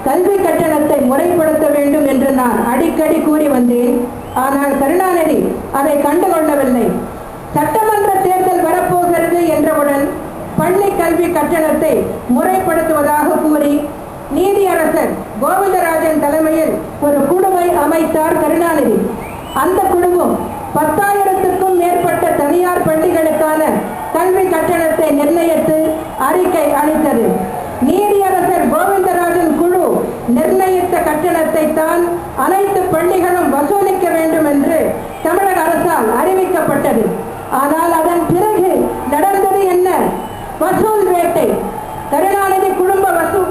கல்வி கட்டணத்தை முறைப்படுத்த வேண்டும் என்று நான் அடிக்கடி கூறி வந்தேன். ஆனால் கருணாநிதி அதை கண்டுகொள்ளவில்லை. சட்டமன்ற தேர்தல் வரப்போகிறது என்றவுடன் பள்ளி கல்வி கட்டணத்தை முறைப்படுத்துவதாக கூறி நீதியரசர் கோவிந்தராஜன் தலைமையில் ஒரு குழுவை அமைத்தார் கருணாநிதி. அந்த குழுவும் 10,000க்கும் மேற்பட்ட தனியார் பள்ளிகளுக்கான கல்வி கட்டணத்தை நிர்ணயித்து அறிக்கை அளித்தது. நீதியரசர் கோவிந்தராஜன் குழு நிர்ணயித்த கட்டணத்தை தான் அனைத்து பள்ளிகளும் வசூலிக்க வேண்டும் என்று தமிழக அரசால் அறிவிக்கப்பட்டது. ஆனால் அதன் பிறகு நடந்தது என்ன? வசூல் வேட்டை. கருணாநிதி குடும்ப வசூல்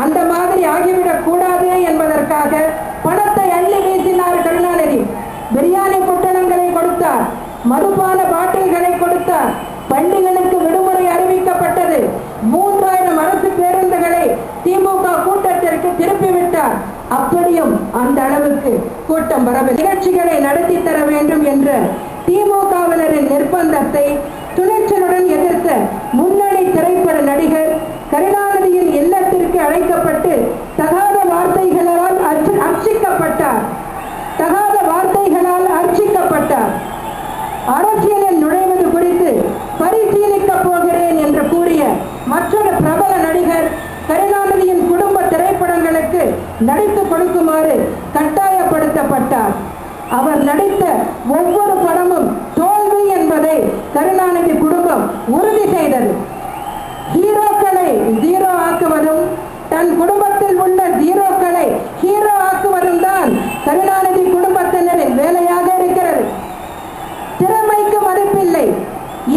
அந்த மாதிரி ஆகிவிடக் கூடாது என்பதற்காக பணத்தை அள்ளி வீசினார் கருணாநிதி. பிரியாணி பொட்டலங்களை கொடுத்தார், மதுபான பாட்டில்களை கொடுத்தார், பள்ளிகளுக்கு விடுமுறை அறிவிக்கப்பட்டது. 3000 அரசு பேருந்துகளை திமுக கூட்டத்திற்கு திருப்பிவிட்டார். அப்படியும் அந்த அளவுக்கு கூட்டம் வரவில்லை. நிகழ்ச்சிகளை நடத்தி தர வேண்டும் என்ற திமுகவினரின் நிர்பந்தத்தை துணிச்சலுடன் எதிர்த்த முன்னணி திரைப்பட நடிகர் கருணாநிதியின் இல்லத்திற்கு அழைக்கப்பட்டு தகாத வார்த்தைகளால் அர்ச்சிக்கப்பட்டார். அரசியலில் நுழைவது குறித்து பரிசீலிக்கப் போகிறேன் என்று கூறிய மற்றொரு பிரபல நடிகர் கருணாநிதியின் குடும்ப திரைப்படங்களுக்கு நடித்து கொடுக்குமாறு கட்டாயப்படுத்தப்பட்டார். அவர் நடித்த ஒவ்வொரு படமும் தோல்வி என்பதை கருணாநிதி குடும்பம் உறுதி செய்தது. ஹீரோக்களை ஜீரோ ஆக்குவதும் தன் குடும்பத்தில் உள்ள ஜீரோக்களை ஹீரோ ஆக்குவதும் தான் கருணாநிதி குடும்பத்தினரின் வேலையாக இருக்கிறது. திறமைக்கு மதிப்பில்லை.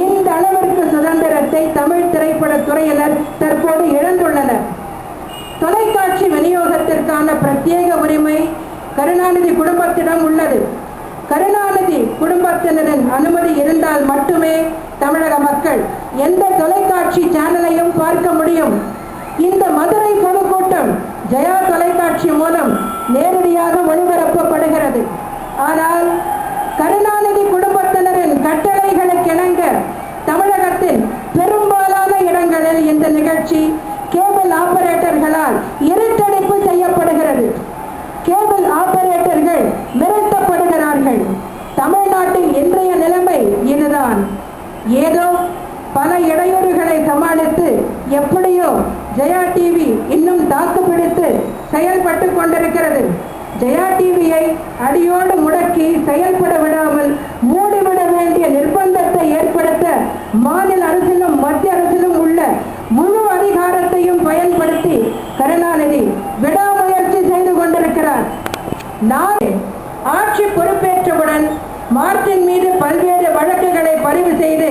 இந்த அளவிற்கு சுதந்திரத்தை தமிழ் திரைப்பட துறையினர் தற்போது இழந்துள்ளனர். தொலைக்காட்சி விநியோகத்திற்கான பிரத்யேக உரிமை கருணாநிதி குடும்பத்திடம் உள்ளது. கருணாநிதி குடும்பத்தினரின் அனுமதி இருந்தால் மட்டுமே தமிழக மக்கள் எந்த தொலைக்காட்சி சேனலையும் பார்க்க முடியும். இந்த மதுரை பொதுக்கூட்டம் ஜெயா தொலைக்காட்சி மூலம் நேரடியாக ஒளிபரப்பப்படுகிறது. ஆனால் கருணாநிதி குடும்பத்தினரின் கட்டளைகளுக்கிணங்க தமிழகத்தின் பெரும்பாலான இடங்களில் இந்த நிகழ்ச்சி கேபிள் ஆபரேட்டர்களால் இருட்டடிப்பு செய்யப்படுகிறது. கேபிள் ஆபரேட்டர்கள் மிரட்டப்படுகிறார்கள். தமிழ்நாட்டின் இன்றைய நிலைமை இதுதான். ஏதோ பல இடையூறுகளை சமாளித்து எப்படியோ ஜெயா டிவி இன்னும் தாக்குப்பிடித்து செயல்பட்டு கொண்டிருக்கிறது. ஜெயா டிவியை அடியோடு முடக்கி செயல்பட விடாமல் மூடிவிட வேண்டிய நிர்பந்தத்தை ஏற்படுத்த மாநில அரசிலும் மத்திய அரசிலும் உள்ள முழு அதிகாரத்தையும் பயன்படுத்தி கருணாநிதி விடாமுயற்சி செய்து கொண்டிருக்கிறார். நான் ஆட்சி பொறுப்பேற்றவுடன் மார்ட்டின் மீது பல்வேறு வழக்குகளை பதிவு செய்து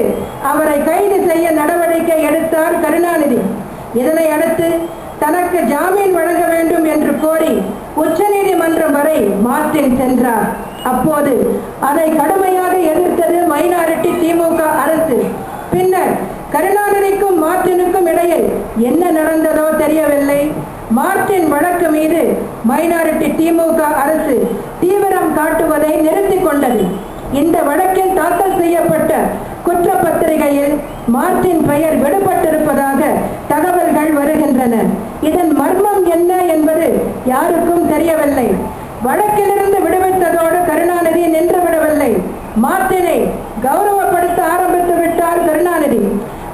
அவரை கைது செய்ய நடவடிக்கை எடுத்தார் கருணாநிதி. இதனை அடுத்து தனக்கு ஜாமீன் வழங்க வேண்டும் என்று கோரி உச்சநீதிமன்றம் வரை மார்ட்டின் சென்றார். அப்போது அதை கடுமையாக எதிர்த்தது மைனாரிட்டி திமுக அரசு. பின்னர் கருணாநிதிக்கும் மார்ட்டினுக்கும் இடையில் என்ன நடந்ததோ தெரியவில்லை. மார்ட்டின் வழக்கு மீது மைனாரிட்டி திமுக அரசு தீவிரம் காட்டுவதை நிறுத்திக் கொண்டது. இந்த வழக்கில் தாக்கல் செய்யப்பட்ட குற்றப்பத்திரிகையில் மார்ட்டின் பெயர் விடுபட்டிருப்பதாக தகவல்கள் வருகின்றன. இதன் மர்மம் என்ன என்பது யாருக்கும் தெரியவில்லை. வழக்கிலிருந்து விடுவித்ததோடு கருணாநிதி நின்றுவிடவில்லை. மார்ட்டினை கௌரவப்படுத்த ஆரம்பித்து விட்டார் கருணாநிதி.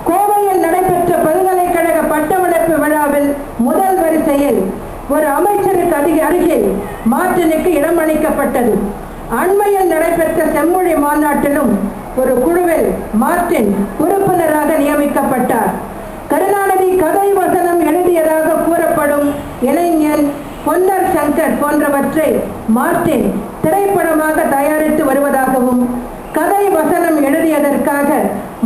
கோவையில் நடைபெற்ற பல்கலைக்கழக பட்டமளிப்பு விழாவில் முதல் வரிசையில் ஒரு அமைச்சருக்கு அருகில் மார்ட்டினுக்கு இடம் அளிக்கப்பட்டது. அண்மையில் நடைபெற்ற செம்மொழி மாநாட்டிலும் ஒரு குழுவில் மார்ட்டின் உறுப்பினராக நியமிக்கப்பட்டார். கருணாநிதி கதை வசனம் எழுதியதாக கூறப்படும் இளைஞன் பொன்னர் சங்கர் போன்றவற்றை மார்ட்டின் திரைப்படமாக தயாரித்து வருவதாகவும் கதை வசனம் எழுதியதற்காக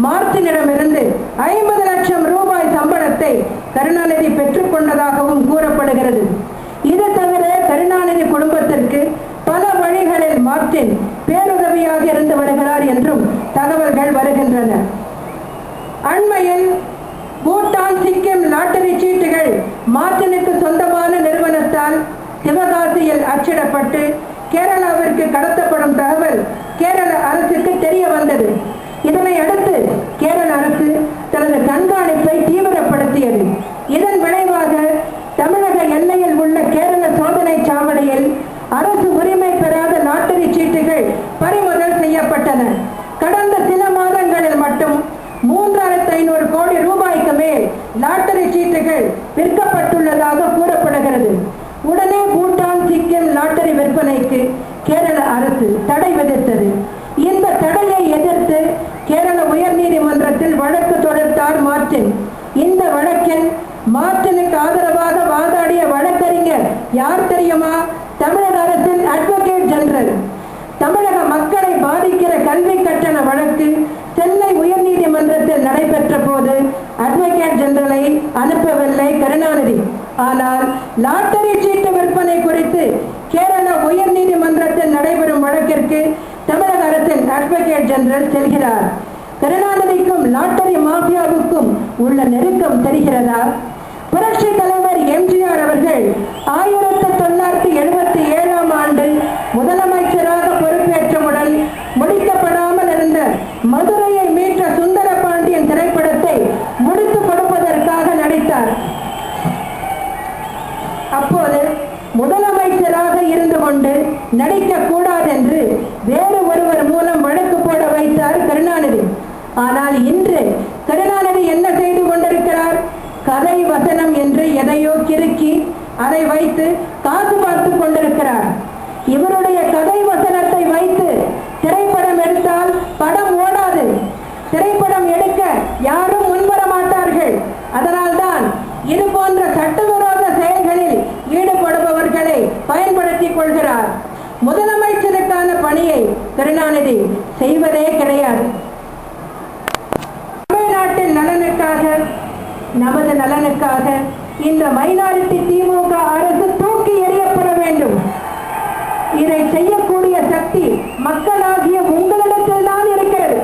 மார்ட்டினிடமிருந்து 50 லட்சம் ரூபாய் சம்பளத்தை கருணாநிதி பெற்றுக் கொண்டதாகவும் கூறப்படுகிறது. இது தவிர கருணாநிதி குடும்பத்திற்கு பல வழிகளில் மார்ட்டின் பேருதவியாக இருந்து வருகிறார் என்றும் தகவல்கள் வருகின்றன. அண்மையில் பூட்டான் சிக்கிம் லாட்டரி சீட்டுகள் மார்ட்டினுக்கு சொந்தமான நிறுவனத்தால் சிவகாசியில் அச்சிடப்பட்டு கேரளாவிற்கு கடத்தப்படும் தகவல் கேரள அரசுக்கு தெரிய வந்தது. இதனை அடுத்து கேரள அரசு தனது கண்காணிப்பை தீவிரப்படுத்தியது. இதன் விளைவாக தமிழக எல்லை லாட்டரி சீட்டுகள் விற்கப்பட்டுள்ளதாக கூறப்படுகிறது. உடனே பூட்டான், சிக்கிம் லாட்டரி விற்பனைக்கு கேரள அரசு தடை விதித்தது. இந்த தடையை எதிர்த்து கேரள உயர்நீதிமன்றத்தில் வழக்கு தொடுத்தார் மார்டின். இந்த வழக்கில் மார்டினுக்கு ஆதரவாக வாதாடிய வழக்கறிஞர் யார் தெரியுமா? தமிழக அரசின் அட்வொகேட் ஜெனரல். தமிழக மக்களை பாதிக்கிற கல்வி கட்டண வழக்கு சென்னை உயர்நீதிமன்றத்தில் நடைபெற்ற போது அட்வொகேட் ஜெனரலை அனுப்பவில்லை கருணாநிதி. ஆனால் லாட்டரி சீட்டு விற்பனை குறித்து கேரள உயர்நீதிமன்றத்தில் நடைபெறும் வழக்கிற்கு தமிழக அரசின் அட்வொகேட் ஜெனரல் செல்கிறார். கருணாநிதிக்கும் லாட்டரி மாஃபியாவுக்கும் உள்ள நெருக்கம் தெரிகிறதா? புரட்சி தலைவர் எம்ஜிஆர் அவர்கள் 1977ஆம் ஆண்டு முதலமைச்சராக பொறுப்பேற்றவுடன் முடிக்கப்படாமல் இருந்த மதுரையை மீட்ட சுந்தர பாண்டியன் திரைப்படத்தை முடித்துக் கொடுப்பதற்காக நடித்தார். அப்போது முதலமைச்சராக இருந்து கொண்டு நடிக்க கூடாது என்று வேறு ஒருவர் மூலம் வழக்கு போட வைத்தார் கருணாநிதி. ஆனால் இன்று கருணாநிதி என்ன செய்து கொண்டிருக்கிறார்? கதை வசனம் என்று எதையோ கிறுக்கி அதை வைத்து காசு பார்த்து கொண்டிருக்கிறார். இவருடைய கதை வசனத்தை வைத்து திரைப்படம் எடுத்தால் படம் ஓடாது. திரைப்படம் எடுக்க யாரும் முன்வர மாட்டார்கள். அதனால்தான் இது போன்ற சட்டவிரோத செயல்களில் ஈடுபடுபவர்களை பயன்படுத்திக் கொள்கிறார். முதலமைச்சருக்கான பணியை கருணாநிதி செய்வதே கிடையாது. தமிழ்நாட்டின் நலனுக்காக, நமது நலனுக்காக இந்த மைனாரிட்டி திமுக அரசு தூக்கி எறியப்பட வேண்டும். இதை செய்யக்கூடிய சக்தி மக்களாகிய உங்களிடத்தில் தான் இருக்கிறது.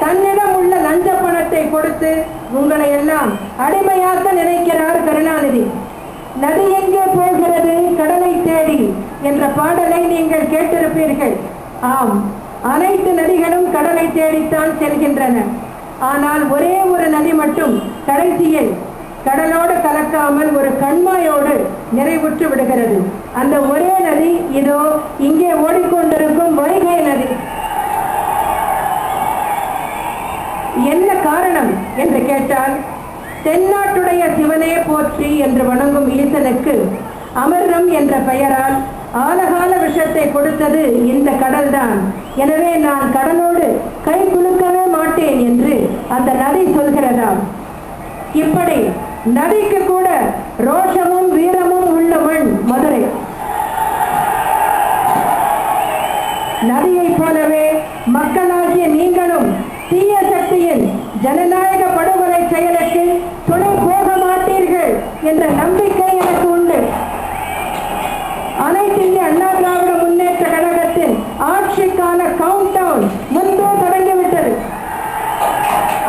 தன்னிடம் உள்ள லஞ்ச பணத்தை கொடுத்து உங்களை எல்லாம் அடிமையாக்க நினைக்கிறார் கருணாநிதி. நதி எங்கே போகிறது கடலை தேடி என்ற பாடலை நீங்கள் கேட்டிருப்பீர்கள். ஆம், அனைத்து நதிகளும் கடலை தேடித்தான் செல்கின்றன. ஆனால் ஒரே ஒரு நதி மட்டும் கடைசியில் கடலோடு கலக்காமல் ஒரு கண்மாயோடு நிறைவுற்று விடுகிறது. அந்த ஒரே நதி இதோ இங்கே ஓடிக்கொண்டிருக்கும் வைகை நதி. என்ன காரணம் என்று கேட்டால், தென்னாட்டுடைய சிவனே போற்றி என்று வணங்கும் ஈசனுக்கு அமர்ரம் என்ற பெயரால் ஆலகால விஷத்தை கொடுத்தது இந்த கடல் தான். எனவே நான் கடலோடு கை குலுக்கவே மாட்டேன் என்று அந்த நதி சொல்கிறதாம். இப்படி நதிக்கு கூட ரோஷமும் வீரமும் உள்ள மண் மதுரை. நதியை போலவே மக்களாகிய நீங்களும் தீய சக்தியின் ஜனநாயக படுகொலை செயலுக்கு துணை போக மாட்டீர்கள் என்ற நம்பிக்கை எனக்கு உண்டு. அனைத்து இந்திய அண்ணா திராவிட முன்னேற்ற கழகத்தின் ஆட்சிக்கான கவுண்ட் டவுன் முன்பே தொடங்கிவிட்டது.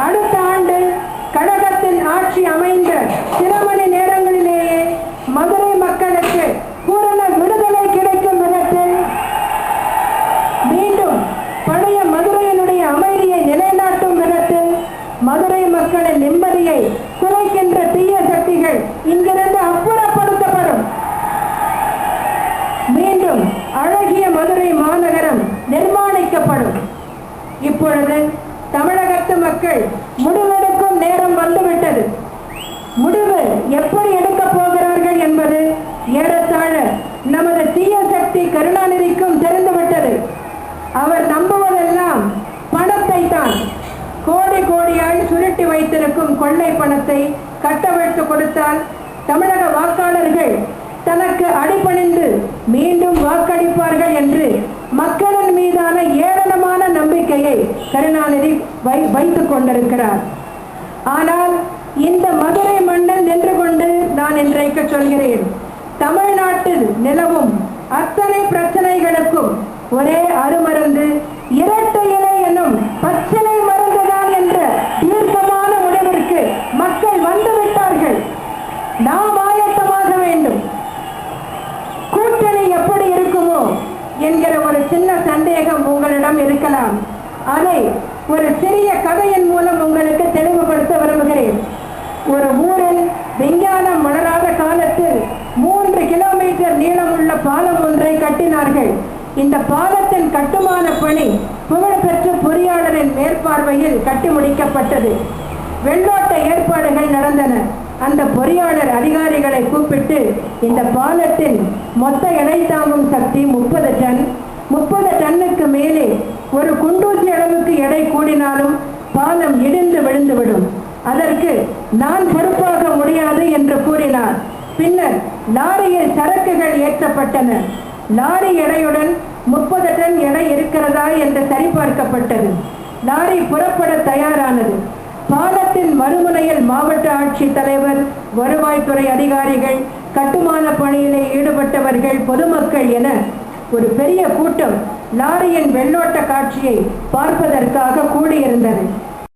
அடுத்த ஆண்டு கழகத்தின் ஆட்சி அமைந்த சில மணி நேரங்களிலேயே மதுரை மக்களுக்கு பூரண விடுதலை கிடைக்கும் விதத்தில் மீண்டும் பழைய மதுரையினுடைய அமைதியை நிலைநாட்டும் விதத்தில் மதுரை மக்களின் நிம்மதியை குறைக்கின்ற தீய சக்திகள் இங்கிருந்து அப்புறப்படுத்தப்படும். மீண்டும் அழகிய மதுரை மாநகரம் நிர்மாணிக்கப்படும். இப்பொழுது தமிழகத்து மக்கள் முடிவெடுக்கும் நேரம் வந்துவிட்டது. முடிவு எப்படி எடுக்க போகிறார்கள் என்பது ஏறத்தாழ நமது தீய சக்தி கருணாநிதிக்கும் தெரிந்துவிட்டது. அவர் நம்புவதெல்லாம் பணத்தை தான். கோடி கோடியாய் சுருட்டி வைத்திருக்கும் கொள்ளை பணத்தை கட்டவிழ்த்து கொடுத்தால் தமிழக வாக்காளர்கள் தனக்கு அடிபணிந்து மீண்டும் வாக்களிப்பார்கள் என்று மக்களின் மீதான ஏராளமான நம்பிக்கையை கருணாநிதி வைத்துக் கொண்டிருக்கிறார். ஆனால் இந்த மதுரை மண்ணில் நின்று கொண்டு நான் இன்றைக்கு சொல்கிறேன், தமிழ்நாட்டில் நிலவும் அத்தனை பிரச்சனைகளுக்கும் ஒரே அருமருந்து இரட்டை இலை என்னும் பச்சிலை மருந்துதான் என்ற தீர்க்கமான முடிவிற்கு மக்கள் வந்துவிட்டார்கள். நாம் ஆயத்தமாக வேண்டும். கூட்டணி எப்படி இருக்குமோ என்கிற ஒரு சின்ன சந்தேகம் உங்களிடம் இருக்கலாம். அதை ஒரு சிறிய கதையின் மூலம் உங்களுக்கு தெளிவுபடுத்த விரும்புகிறேன். ஒரு ஊரில் விஞ்ஞானம் வளராத காலத்தில் 3 கிலோமீட்டர் நீளமுள்ள பாலம் ஒன்றை கட்டினார்கள். இந்த பாலத்தின் கட்டுமான பணி புகழ்பெற்ற பொறியாளரின் மேற்பார்வையில் கட்டி முடிக்கப்பட்டது. வெள்ளோட்ட ஏற்பாடுகள் நடந்தன. அந்த பொறியாளர் அதிகாரிகளை கூப்பிட்டு, இந்த பாலத்தின் மொத்த எடை தாங்கும் சக்தி 30 டன். 30 டன்னுக்கு மேலே ஒரு குண்டூசி அளவுக்கு எடை கூடினாலும் பாலம் இடிந்து விழுந்துவிடும். அதற்கு நான் பொறுப்பாக முடியாது என்று கூறினார். பின்னர் லாரியில் சரக்குகள் ஏற்றப்பட்டன. லாரி எடையுடன் 30 டன் எடை இருக்கிறதா என்று சரிபார்க்கப்பட்டது. லாரி புறப்பட தயாரானது. பாலத்தின் மறுமுனையில் மாவட்ட ஆட்சித் தலைவர், வருவாய்த்துறை அதிகாரிகள், கட்டுமான பணியிலே ஈடுபட்டவர்கள், பொதுமக்கள் என ஒரு பெரிய கூட்டம் லாரியின் வெள்ளோட்ட காட்சியை பார்ப்பதற்காக கூடியிருந்தது.